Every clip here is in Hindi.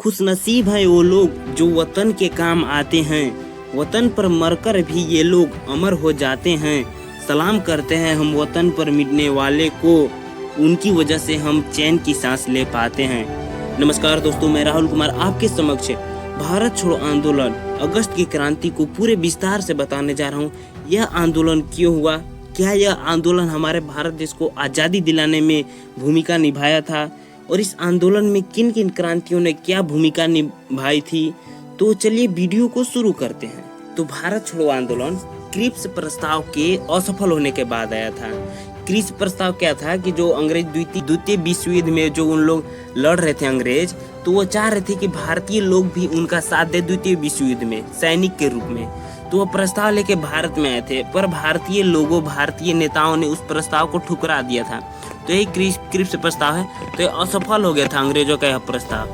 खुशनसीब हैं वो लोग जो वतन के काम आते हैं। वतन पर मरकर भी ये लोग अमर हो जाते हैं। सलाम करते हैं हम वतन पर मिटने वाले को, उनकी वजह से हम चैन की सांस ले पाते हैं। नमस्कार दोस्तों, मैं राहुल कुमार आपके समक्ष भारत छोड़ो आंदोलन अगस्त की क्रांति को पूरे विस्तार से बताने जा रहा हूँ। यह आंदोलन क्यों हुआ, क्या यह आंदोलन हमारे भारत देश को आज़ादी दिलाने में भूमिका निभाया था और इस आंदोलन में किन किन क्रांतियों ने क्या भूमिका निभाई थी। तो चलिए वीडियो को शुरू करते हैं। तो भारत छोड़ो आंदोलन क्रिप्स प्रस्ताव के असफल होने के बाद आया था। क्रिप्स प्रस्ताव क्या था कि जो अंग्रेज द्वितीय विश्व युद्ध में जो उन लोग लड़ रहे थे अंग्रेज, तो वो चाह रहे थे कि भारतीय लोग भी उनका साथ दे द्वितीय विश्व युद्ध में सैनिक के रूप में। तो वो प्रस्ताव लेके भारत में आए थे, पर भारतीय नेताओं ने उस प्रस्ताव को ठुकरा दिया था। तो यही क्रिप्स प्रस्ताव है। तो ये असफल हो गया था अंग्रेजों का यह प्रस्ताव।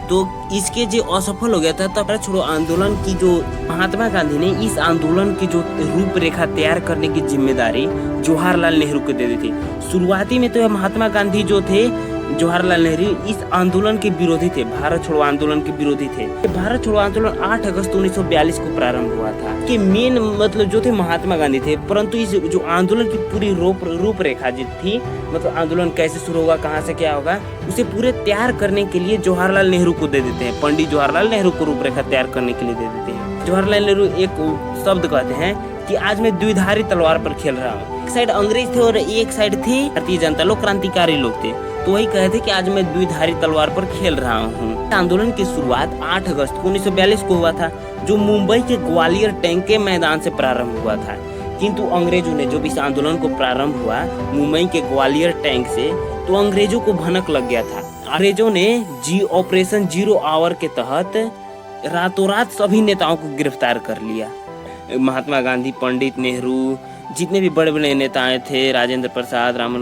तो इसके जो असफल हो गया था, तब भारत छोड़ो आंदोलन की जो महात्मा गांधी ने इस आंदोलन की जो रूपरेखा तैयार करने की जिम्मेदारी जवाहरलाल नेहरू को दे दी थी। शुरुआती में तो यह महात्मा गांधी जो थे, जवाहरलाल नेहरू इस आंदोलन के विरोधी थे, भारत छोड़ो आंदोलन के विरोधी थे। भारत छोड़ो आंदोलन 8 अगस्त 1942 को प्रारंभ हुआ था। कि मेन मतलब जो थे महात्मा गांधी थे, परंतु इस जो आंदोलन की पूरी रूपरेखा जो थी, मतलब आंदोलन कैसे शुरू होगा, कहाँ से क्या होगा, उसे पूरे तैयार करने के लिए जवाहरलाल नेहरू को दे देते हैं। पंडित जवाहरलाल नेहरू को रूपरेखा तैयार करने के लिए दे देते हैं। जवाहरलाल नेहरू एक शब्द कहते हैं कि आज मैं द्विधारी तलवार पर खेल रहा हूँ। एक साइड अंग्रेज थे और एक साइड थी भारतीय जनता लोग, क्रांतिकारी लोग थे। तो वही कहे थे कि आज मैं द्विधारी तलवार पर खेल रहा हूँ। आंदोलन की शुरुआत 8 अगस्त 1942 को हुआ था, जो मुंबई के ग्वालियर टैंक के मैदान से प्रारंभ हुआ था। किंतु अंग्रेजों ने जब इस आंदोलन को प्रारंभ हुआ मुंबई के ग्वालियर टैंक से, तो अंग्रेजों को भनक लग गया था। अंग्रेजों ने ऑपरेशन 0 आवर के तहत रातों रात सभी नेताओं को गिरफ्तार कर लिया। महात्मा गांधी, पंडित नेहरू, जितने भी बड़े बड़े नेताएं थे, राजेंद्र प्रसाद, राम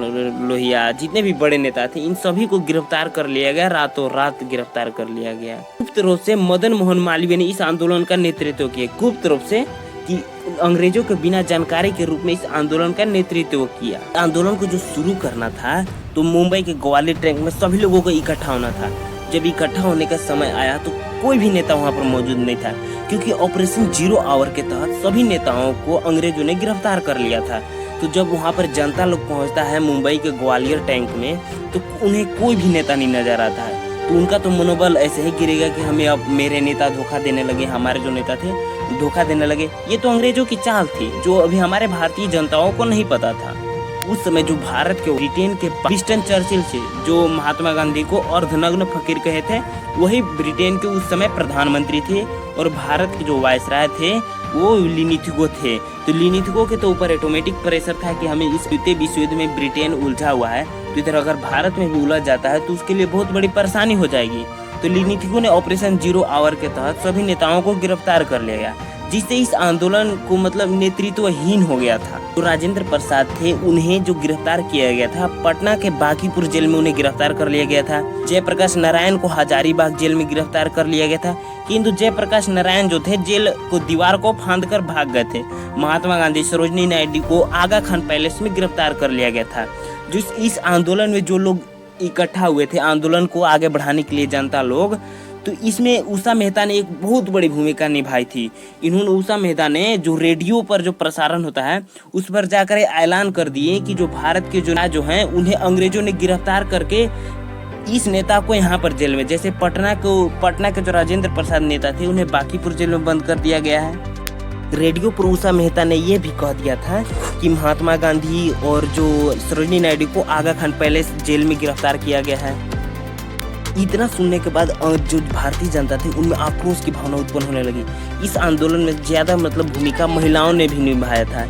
लोहिया, जितने भी बड़े नेता थे, इन सभी को गिरफ्तार कर लिया गया। रातों रात गिरफ्तार कर लिया गया। गुप्त रूप से मदन मोहन मालवीय ने इस आंदोलन का नेतृत्व किया, गुप्त रूप से कि अंग्रेजों के बिना जानकारी के रूप में इस आंदोलन का नेतृत्व किया। आंदोलन को जो शुरू करना था, तो मुंबई के ग्वालियर टैंक में सभी लोगों को इकट्ठा होना था। जब इकट्ठा होने का समय आया तो कोई भी नेता वहाँ पर मौजूद नहीं था, क्योंकि ऑपरेशन 0 आवर के तहत सभी नेताओं को अंग्रेजों ने गिरफ्तार कर लिया था। तो जब वहाँ पर जनता लोग पहुँचता है मुंबई के ग्वालियर टैंक में, तो उन्हें कोई भी नेता नहीं नजर आता है। तो उनका तो मनोबल ऐसे ही गिरेगा कि हमें अब मेरे नेता धोखा देने लगे, हमारे जो नेता थे धोखा देने लगे। ये तो अंग्रेजों की चाल थी, जो अभी हमारे भारतीय जनताओं को नहीं पता था। उस समय जो भारत के ब्रिटेन के विंस्टन चर्चिल थे, जो महात्मा गांधी को अर्धनग्न फकीर कहे थे, वही ब्रिटेन के उस समय प्रधानमंत्री थे। और भारत के जो वायसराय थे वो लिनिथिगो थे। तो लिनिथिगो के तो ऊपर ऑटोमेटिक प्रेशर था कि हमें इस द्वितीय विश्व युद्ध में ब्रिटेन उलझा हुआ है, तो इधर अगर भारत में भी उलझ जाता है तो उसके लिए बहुत बड़ी परेशानी हो जाएगी। तो लिनिथिगो ने ऑपरेशन 0 आवर के तहत सभी नेताओं को गिरफ्तार कर लिया गया, जिससे इस आंदोलन को मतलब नेतृत्वहीन हो गया था। तो राजेंद्र प्रसाद थे, उन्हें जो गिरफ्तार किया गया था, पटना के बांकीपुर जेल में उन्हें गिरफ्तार कर लिया गया था। जयप्रकाश नारायण को हजारीबाग जेल में गिरफ्तार कर लिया गया था। किंतु जयप्रकाश नारायण जो थे, जेल को दीवार को फांदकर भाग गए थे। महात्मा गांधी, सरोजनी नायडू को आगा खान पैलेस में गिरफ्तार कर लिया गया था। जो इस आंदोलन में जो लोग इकट्ठा हुए थे आंदोलन को आगे बढ़ाने के लिए, जनता लोग, तो इसमें उषा मेहता ने एक बहुत बड़ी भूमिका निभाई थी। इन्होंने उषा मेहता ने जो रेडियो पर जो प्रसारण होता है उस पर जाकर ऐलान कर दिए कि जो भारत के जो हैं उन्हें अंग्रेजों ने गिरफ्तार करके इस नेता को यहाँ पर जेल में, जैसे पटना के जो राजेंद्र प्रसाद नेता थे उन्हें बांकीपुर जेल में बंद कर दिया गया है। रेडियो पर उषा मेहता ने यह भी कह दिया था कि महात्मा गांधी और जो सरोजनी नायडू को आगा खान पैलेस जेल में गिरफ्तार किया गया है। इतना सुनने के बाद जो भारतीय जनता थी उनमें आक्रोश की भावना उत्पन्न होने लगी। इस आंदोलन में ज्यादा मतलब भूमिका महिलाओं ने भी निभाया था।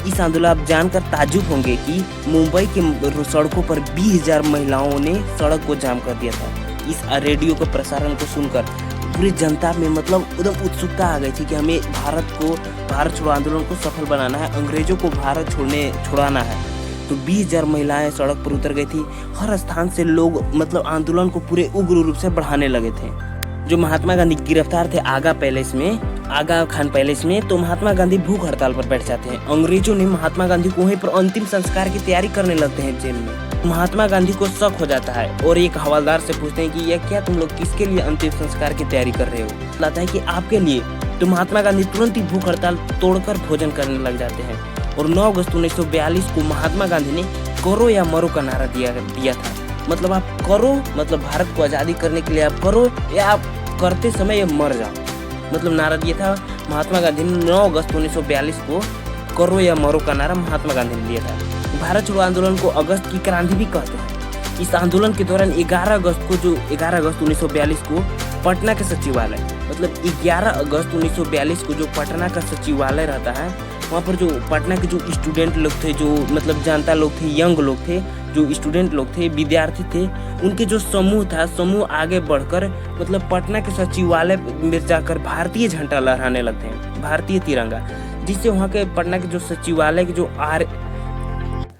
इस आंदोलन आप जानकर ताज्जुब होंगे कि मुंबई के सड़कों पर 20,000 महिलाओं ने सड़क को जाम कर दिया था। इस रेडियो के प्रसारण को सुनकर पूरी जनता में मतलब एकदम उत्सुकता आ गई थी कि हमें भारत छोड़ो आंदोलन को सफल बनाना है, अंग्रेजों को भारत छुड़ाना है। तो 20,000 महिलाएं सड़क पर उतर गई थी। हर स्थान से लोग मतलब आंदोलन को पूरे उग्र रूप से बढ़ाने लगे थे। जो महात्मा गांधी गिरफ्तार थे आगा खान पैलेस में, तो महात्मा गांधी भूख हड़ताल पर बैठ जाते हैं। अंग्रेजों ने महात्मा गांधी को वहीं पर अंतिम संस्कार की तैयारी करने लगते हैं जेल में। महात्मा गांधी को शक हो जाता है और एक हवलदार से पूछते हैं कि यह क्या तुम लोग किसके लिए अंतिम संस्कार की तैयारी कर रहे हो। लगता है कि आपके लिए। तो महात्मा गांधी तुरंत ही भूख हड़ताल तोड़कर भोजन करने लग जाते हैं और 9 अगस्त 1942 को महात्मा गांधी ने करो या मरो का नारा दिया था। मतलब आप करो, मतलब भारत को आज़ादी करने के लिए आप करो, या आप करते समय या मर जाओ, मतलब नारा दिया था महात्मा गांधी ने 9 अगस्त 1942 को। करो या मरो का नारा महात्मा गांधी ने दिया था। भारत छोड़ो आंदोलन को अगस्त की क्रांति भी कहते हैं। इस आंदोलन के दौरान 11 अगस्त 1942 को पटना के सचिवालय, मतलब 11 अगस्त 1942 को जो पटना का सचिवालय रहता है, वहाँ पर जो पटना के जो स्टूडेंट लोग थे, जो मतलब जनता लोग थे, यंग लोग थे, जो स्टूडेंट लोग थे, विद्यार्थी थे, उनके जो समूह था, समूह आगे बढ़कर मतलब पटना के सचिवालय में जाकर भारतीय झंडा लहराने लगते हैं, भारतीय तिरंगा, जिससे वहाँ के पटना के जो सचिवालय के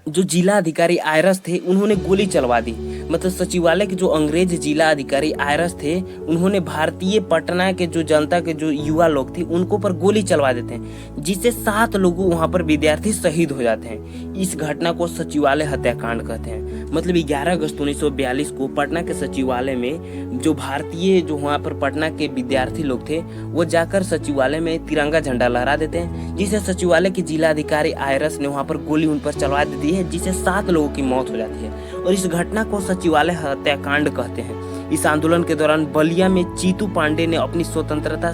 जो जिला अधिकारी आयरस थे, उन्होंने गोली चलवा दी। मतलब सचिवालय के जो अंग्रेज जिला अधिकारी आयरस थे, उन्होंने भारतीय पटना के जो जनता के जो युवा लोग थे, उनको पर गोली चलवा देते हैं, जिससे 7 लोग वहां पर विद्यार्थी शहीद हो जाते हैं। इस घटना को सचिवालय हत्याकांड कहते हैं। मतलब 11 अगस्त 1942 को पटना के सचिवालय में जो भारतीय जो वहाँ पर पटना के विद्यार्थी लोग थे, वो जाकर सचिवालय में तिरंगा झंडा लहरा देते हैं, जिसे सचिवालय के जिला अधिकारी आयरस ने वहाँ पर गोली उन पर चलवा देती है, जिससे 7 लोगों की मौत हो जाती है और इस घटना को सचिवालय हत्याकांड कहते हैं। इस आंदोलन के दौरान बलिया में चीतू पांडे ने अपनी स्वतंत्र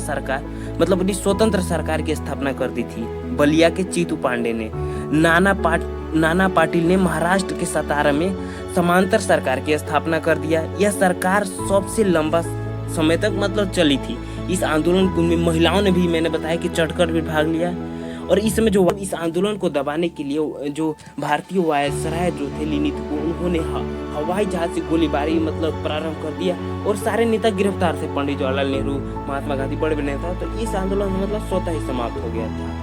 सरकार की स्थापना कर दी थी। बलिया के चीतू पांडे ने, नाना पाटिल ने महाराष्ट्र के सतारा में समांतर सरकार की स्थापना कर दिया। यह सरकार सबसे लंबा समय तक मतलब चली थी। इस आंदोलन में महिलाओं ने भी, मैंने बताया कि चढ़कर भी भाग लिया और इस समय जो इस आंदोलन को दबाने के लिए जो भारतीय वायसराय जो थे लिनिथ को, उन्होंने हवाई जहाज से गोलीबारी मतलब प्रारंभ कर दिया और सारे नेता गिरफ्तार थे। पंडित जवाहरलाल नेहरू, महात्मा गांधी, बड़े नेता। तो इस आंदोलन मतलब स्वतः ही समाप्त हो गया था।